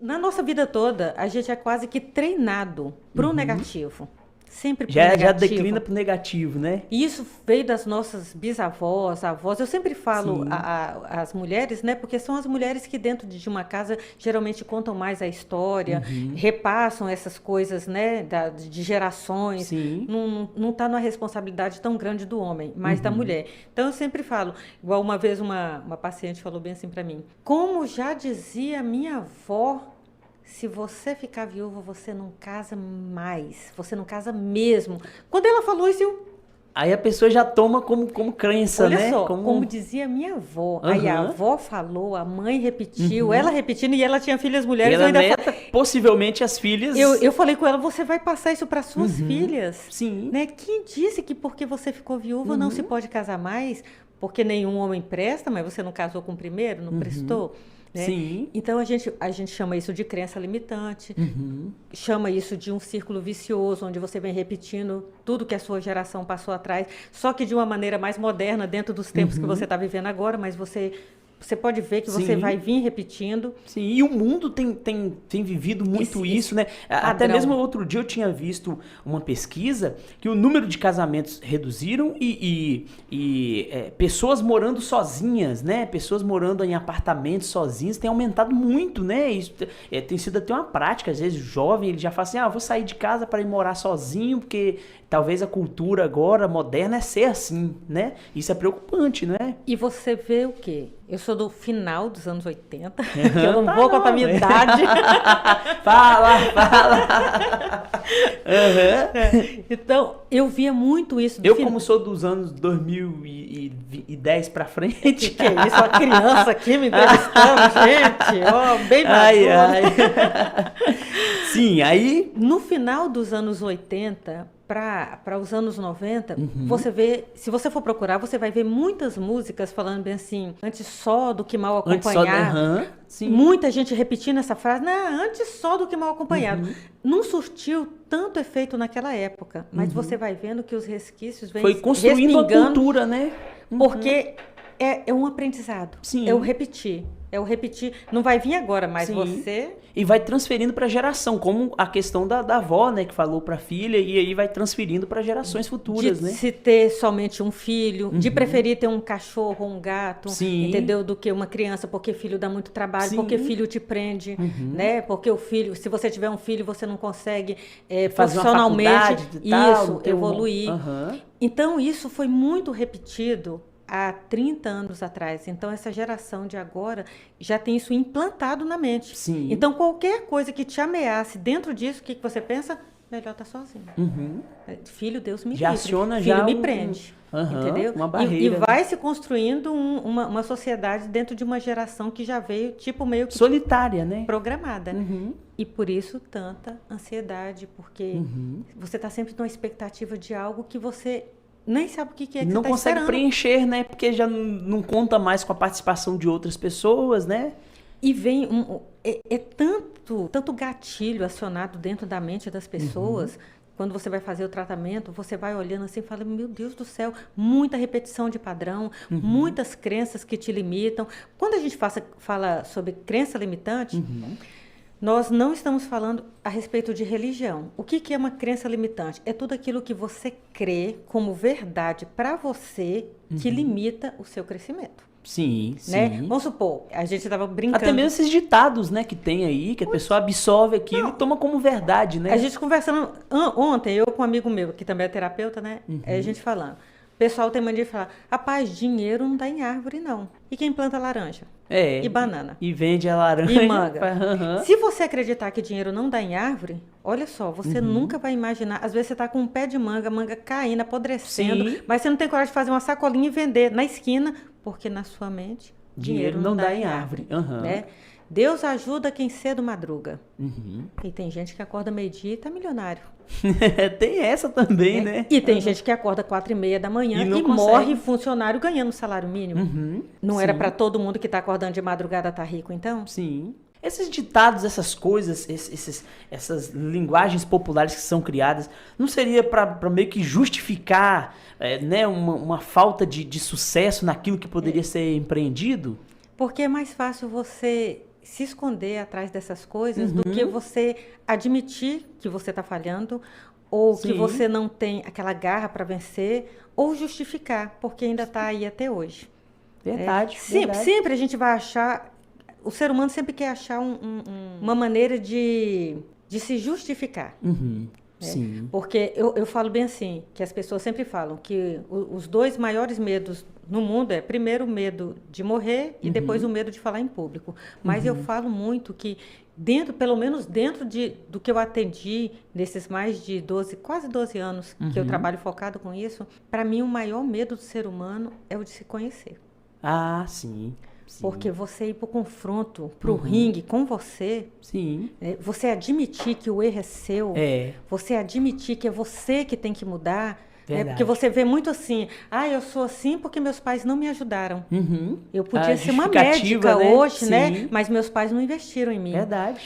Na nossa vida toda, a gente é quase que treinado para o negativo. Sempre para o Já negativo. declina pro negativo, né? E isso veio das nossas bisavós, avós. Eu sempre falo Sim. às mulheres, né? Porque são as mulheres que dentro de uma casa geralmente contam mais a história, repassam essas coisas, né? De gerações. Sim. Não está numa responsabilidade tão grande do homem, mas da mulher. Então eu sempre falo, igual uma vez uma paciente falou bem assim para mim, como já dizia minha avó, se você ficar viúva, você não casa mais. Você não casa mesmo. Quando ela falou isso, Aí a pessoa já toma como crença, olha né? só, como dizia minha avó. Aí a Aham. avó falou, a mãe repetiu, ela repetindo, e ela tinha filhas E mulheres. ela Eu ainda neta, possivelmente as filhas... eu falei com ela, você vai passar isso para suas filhas? Sim. Né? Quem disse que porque você ficou viúva não se pode casar mais? Porque nenhum homem presta, mas você não casou com o primeiro, não prestou? Né? Sim. Então a gente chama isso de crença limitante, chama isso de um círculo vicioso, onde você vem repetindo tudo que a sua geração passou atrás, só que de uma maneira mais moderna, dentro dos tempos que você está vivendo agora, mas você pode ver que você Sim. vai vir repetindo. Sim, e o mundo tem vivido muito isso, né? Até padrão. mesmo outro dia eu tinha visto uma pesquisa que o número de casamentos reduziram e pessoas morando sozinhas, né? Pessoas morando em apartamentos sozinhas tem aumentado muito, né? Isso tem sido até uma prática. Às vezes o jovem ele já fala assim, vou sair de casa para ir morar sozinho, porque talvez a cultura agora moderna é ser assim, né? Isso é preocupante, né? E você vê o quê? Eu sou do final dos anos 80, que eu não vou contar a minha não. idade. Fala! Então, eu via muito isso. Eu, como sou dos anos 2010 pra frente... Que é isso? Uma criança aqui me entrevistando, gente. Ó, bem Ai, madura. Sim, aí... No final dos anos 80... para os anos 90, você vê, se você for procurar, você vai ver muitas músicas falando bem assim, antes só do que mal acompanhado. Sim. Muita gente repetindo essa frase, não, antes só do que mal acompanhado. Não surtiu tanto efeito naquela época, mas você vai vendo que os resquícios vêm Foi construindo a cultura, né? Porque é um aprendizado. Sim. É o repetir. Não vai vir agora, mas Sim. você... E vai transferindo para geração, como a questão da avó, né, que falou para a filha, e aí vai transferindo para gerações futuras, de né? se ter somente um filho, de preferir ter um cachorro ou um gato, Sim. entendeu? Do que uma criança, porque filho dá muito trabalho, Sim. porque filho te prende, né? Porque o filho, se você tiver um filho, você não consegue fazer uma profissionalmente faculdade de tal, isso, evoluir. Então, isso foi muito repetido há 30 anos atrás. Então, essa geração de agora já tem isso implantado na mente. Sim. Então, qualquer coisa que te ameace dentro disso, o que você pensa? Melhor estar sozinho. Filho, Deus me Já livre. aciona Filho já me prende. Entendeu? Uma barreira. E vai se construindo uma sociedade dentro de uma geração que já veio, tipo, meio que solitária, né? Programada. E por isso tanta ansiedade, porque você está sempre numa expectativa de algo que você nem sabe o que é que não você tá consegue esperando. preencher, né? Porque já não conta mais com a participação de outras pessoas, né? E vem tanto gatilho acionado dentro da mente das pessoas. Quando você vai fazer o tratamento, você vai olhando assim e fala, meu Deus do céu, muita repetição de padrão, muitas crenças que te limitam. Quando a gente fala sobre crença limitante, nós não estamos falando a respeito de religião. O que é uma crença limitante? É tudo aquilo que você crê como verdade para você que limita o seu crescimento. Sim, Né? sim. Vamos supor, a gente estava brincando. Até mesmo esses ditados, né, que tem aí, que a pessoa absorve aquilo e toma como verdade, né? A gente conversando ontem, eu com um amigo meu, que também é terapeuta, né? A gente falando. O pessoal tem mania de falar, rapaz, dinheiro não dá em árvore, não. E quem planta laranja? E banana? E vende a laranja. E manga. Se você acreditar que dinheiro não dá em árvore, olha só, você nunca vai imaginar. Às vezes você está com um pé de manga caindo, apodrecendo, mas você não tem coragem de fazer uma sacolinha e vender na esquina, porque na sua mente, dinheiro não dá em árvore. Né? Deus ajuda quem cedo madruga. E tem gente que acorda meio-dia e está milionário. Tem essa também, né? E tem gente que acorda 4h30 da manhã e morre funcionário ganhando salário mínimo. Não era para todo mundo que está acordando de madrugada estar rico, então? Sim. Esses ditados, essas coisas, essas linguagens populares que são criadas, não seria para meio que justificar né, uma falta de sucesso naquilo que poderia ser empreendido? Porque é mais fácil você se esconder atrás dessas coisas do que você admitir que você está falhando ou que você não tem aquela garra para vencer ou justificar, porque ainda está aí até hoje. Verdade, sempre a gente vai achar, o ser humano sempre quer achar uma maneira de se justificar. Sim. Porque eu falo bem assim, que as pessoas sempre falam que os 2 maiores medos no mundo é primeiro o medo de morrer e depois o medo de falar em público. Mas eu falo muito que pelo menos dentro do que eu atendi nesses mais de quase 12 anos que eu trabalho focado com isso, para mim o maior medo do ser humano é o de se conhecer. Ah, sim. Porque você ir para o confronto, para o ringue com você, você admitir que o erro é seu, você admitir que é você que tem que mudar, porque você vê muito assim, eu sou assim porque meus pais não me ajudaram. Eu podia ser uma médica hoje, né? Mas meus pais não investiram em mim. Verdade.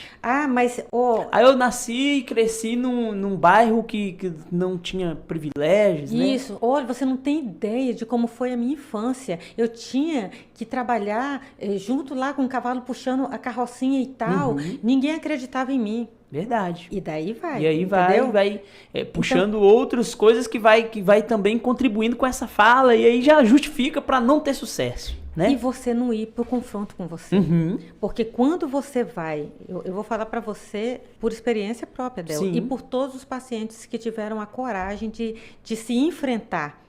Mas... Aí eu nasci e cresci num bairro que não tinha privilégios, né? Isso. Olha, você não tem ideia de como foi a minha infância. Eu tinha que trabalhar junto lá com o cavalo puxando a carrocinha e tal. Ninguém acreditava em mim. Verdade. E daí vai. E aí vai puxando outras coisas que vai também contribuindo com essa fala e aí já justifica para não ter sucesso, né? E você não ir pro confronto com você. Porque quando você vai, eu vou falar para você por experiência própria dela e por todos os pacientes que tiveram a coragem de se enfrentar,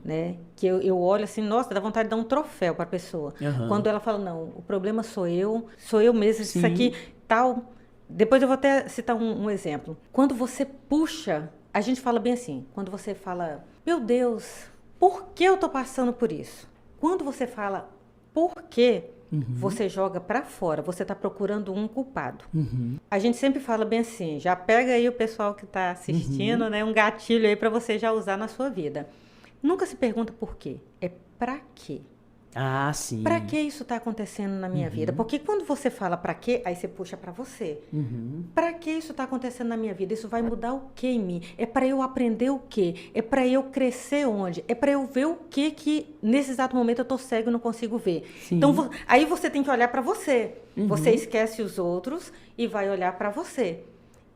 né? Que eu olho assim, nossa, dá vontade de dar um troféu para a pessoa. Quando ela fala, não, o problema sou eu mesmo, isso aqui, tal... Depois eu vou até citar um exemplo. Quando você puxa, a gente fala bem assim, quando você fala, meu Deus, por que eu tô passando por isso? Quando você fala por quê, você joga para fora, você tá procurando um culpado. A gente sempre fala bem assim, já pega aí o pessoal que tá assistindo, né, um gatilho aí para você já usar na sua vida. Nunca se pergunta por quê, é para quê. Ah, sim. Para que isso está acontecendo na minha vida? Porque quando você fala para quê, aí você puxa para você. Para que isso está acontecendo na minha vida? Isso vai mudar o que em mim? É para eu aprender o quê? É para eu crescer onde? É para eu ver o que nesse exato momento eu estou cego e não consigo ver. Então, aí você tem que olhar para você. Você esquece os outros e vai olhar para você.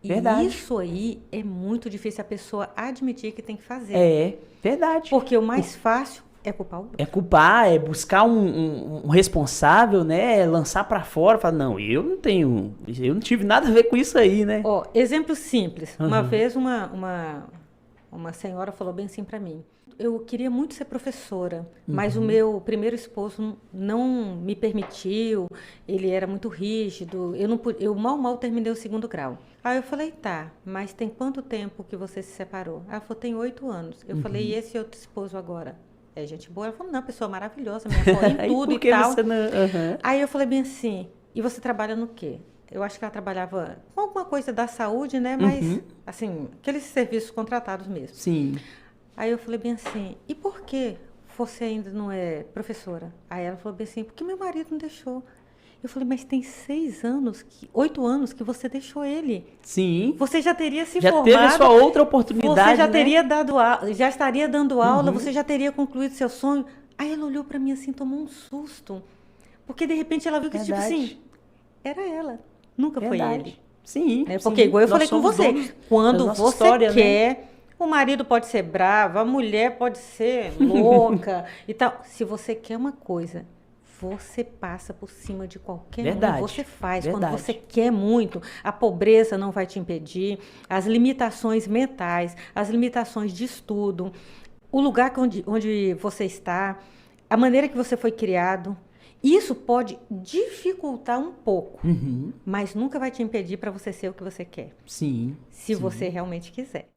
Verdade. E isso aí é muito difícil a pessoa admitir que tem que fazer. É, verdade. Porque o mais fácil... é culpar o outro. É culpar, é buscar um responsável, né? Lançar pra fora, falar, não, eu não tive nada a ver com isso aí, né? Exemplo simples. Uma vez uma senhora falou bem assim pra mim. Eu queria muito ser professora, mas o meu primeiro esposo não me permitiu, ele era muito rígido, eu mal terminei o 2º grau. Aí eu falei, tá, mas tem quanto tempo que você se separou? Ela falou, tem 8 anos. Eu falei, e esse outro esposo agora? É gente boa. Ela falou, não, pessoa maravilhosa, me apoia em tudo e tal. Você não... Aí eu falei bem assim, e você trabalha no quê? Eu acho que ela trabalhava com alguma coisa da saúde, né? Mas, assim, aqueles serviços contratados mesmo. Sim. Aí eu falei bem assim, e por que você ainda não é professora? Aí ela falou bem assim, porque meu marido não deixou. Eu falei, mas tem 8 anos que você deixou ele. Sim. Você já teria se formado. Já teve a sua outra oportunidade, você já né? teria já estaria dando aula, você já teria concluído seu sonho. Aí ela olhou pra mim assim, tomou um susto. Porque de repente ela viu que, tipo assim, era ela. Nunca foi ele. Sim. Porque igual eu falei com você, quando você história, quer... né? O marido pode ser bravo, a mulher pode ser louca e tal. Se você quer uma coisa, você passa por cima de qualquer um. Você faz. Quando você quer muito, a pobreza não vai te impedir, as limitações mentais, as limitações de estudo, o lugar onde você está, a maneira que você foi criado. Isso pode dificultar um pouco, mas nunca vai te impedir para você ser o que você quer. Sim. Se você realmente quiser.